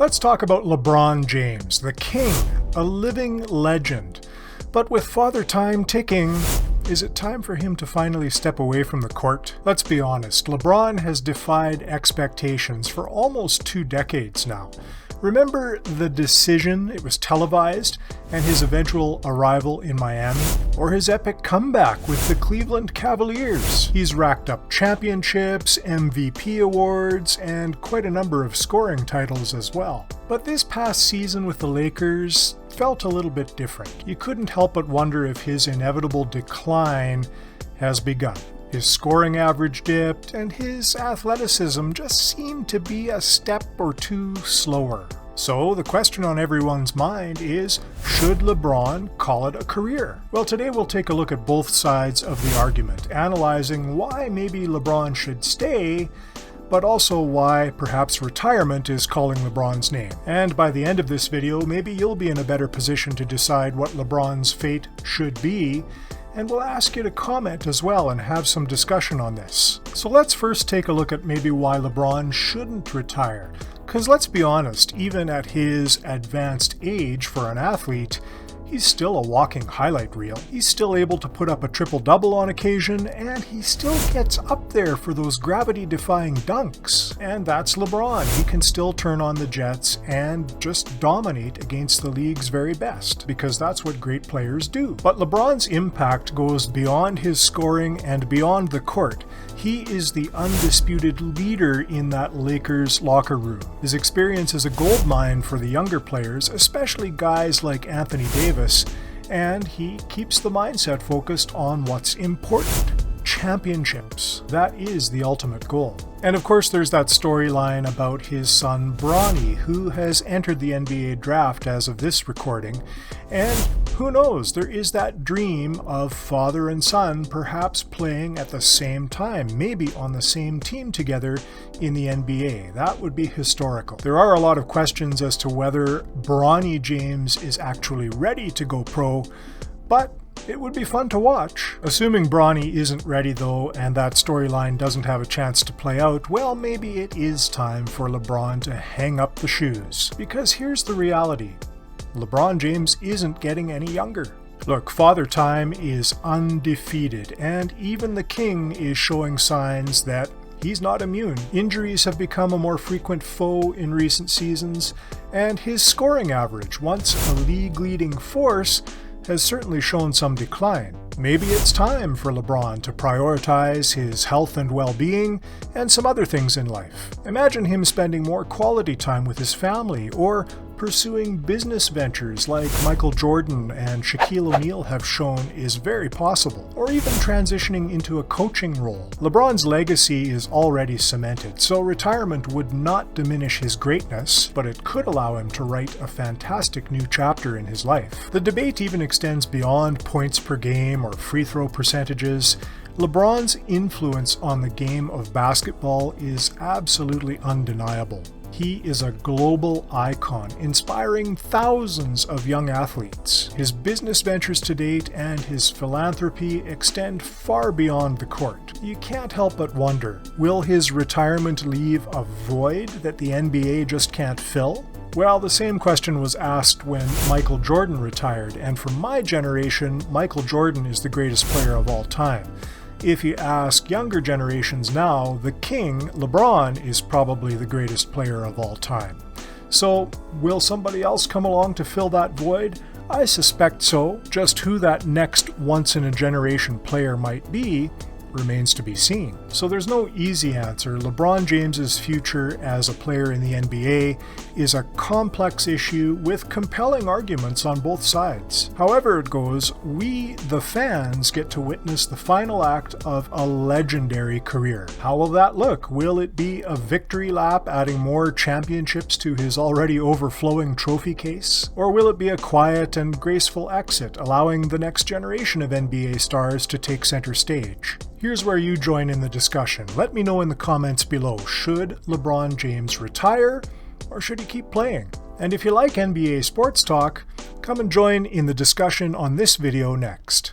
Let's talk about LeBron James, the king, a living legend. But with Father Time ticking, is it time for him to finally step away from the court? Let's be honest, LeBron has defied expectations for almost 2 decades now. Remember the decision, it was televised, and his eventual arrival in Miami? Or his epic comeback with the Cleveland Cavaliers? He's racked up championships, MVP awards, and quite a number of scoring titles as well. But this past season with the Lakers felt a little bit different. You couldn't help but wonder if his inevitable decline has begun. His scoring average dipped, and his athleticism just seemed to be a step or two slower. So the question on everyone's mind is, should LeBron call it a career? Well, today we'll take a look at both sides of the argument, analyzing why maybe LeBron should stay, but also why perhaps retirement is calling LeBron's name. And by the end of this video, maybe you'll be in a better position to decide what LeBron's fate should be, and we'll ask you to comment as well and have some discussion on this. So let's first take a look at maybe why LeBron shouldn't retire. Because let's be honest, even at his advanced age for an athlete, he's still a walking highlight reel. He's still able to put up a triple-double on occasion, and he still gets up there for those gravity-defying dunks. And that's LeBron. He can still turn on the jets and just dominate against the league's very best, because that's what great players do. But LeBron's impact goes beyond his scoring and beyond the court. He is the undisputed leader in that Lakers locker room. His experience is a goldmine for the younger players, especially guys like Anthony Davis, and he keeps the mindset focused on what's important. Championships. That is the ultimate goal. And of course there's that storyline about his son Bronny, who has entered the NBA draft as of this recording, and who knows, there is that dream of father and son perhaps playing at the same time, maybe on the same team together in the NBA. That would be historical. There are a lot of questions as to whether Bronny James is actually ready to go pro, but it would be fun to watch. Assuming Bronny isn't ready though, and that storyline doesn't have a chance to play out, well, maybe it is time for LeBron to hang up the shoes. Because here's the reality. LeBron James isn't getting any younger. Look, Father Time is undefeated, and even the king is showing signs that he's not immune. Injuries have become a more frequent foe in recent seasons, and his scoring average, once a league-leading force, has certainly shown some decline. Maybe it's time for LeBron to prioritize his health and well-being and some other things in life. Imagine him spending more quality time with his family, or pursuing business ventures like Michael Jordan and Shaquille O'Neal have shown is very possible, or even transitioning into a coaching role. LeBron's legacy is already cemented, so retirement would not diminish his greatness, but it could allow him to write a fantastic new chapter in his life. The debate even extends beyond points per game or free throw percentages. LeBron's influence on the game of basketball is absolutely undeniable. He is a global icon, inspiring thousands of young athletes. His business ventures to date and his philanthropy extend far beyond the court. You can't help but wonder, will his retirement leave a void that the NBA just can't fill? Well, the same question was asked when Michael Jordan retired, and for my generation, Michael Jordan is the greatest player of all time. If you ask younger generations now, the king, LeBron, is probably the greatest player of all time. So, will somebody else come along to fill that void? I suspect so. Just who that next once-in-a-generation player might be remains to be seen. So there's no easy answer. LeBron James's future as a player in the NBA is a complex issue with compelling arguments on both sides. However it goes, we, the fans, get to witness the final act of a legendary career. How will that look? Will it be a victory lap, adding more championships to his already overflowing trophy case? Or will it be a quiet and graceful exit, allowing the next generation of NBA stars to take center stage? Here's where you join in the discussion. Let me know in the comments below. Should LeBron James retire, or should he keep playing? And if you like NBA sports talk, come and join in the discussion on this video next.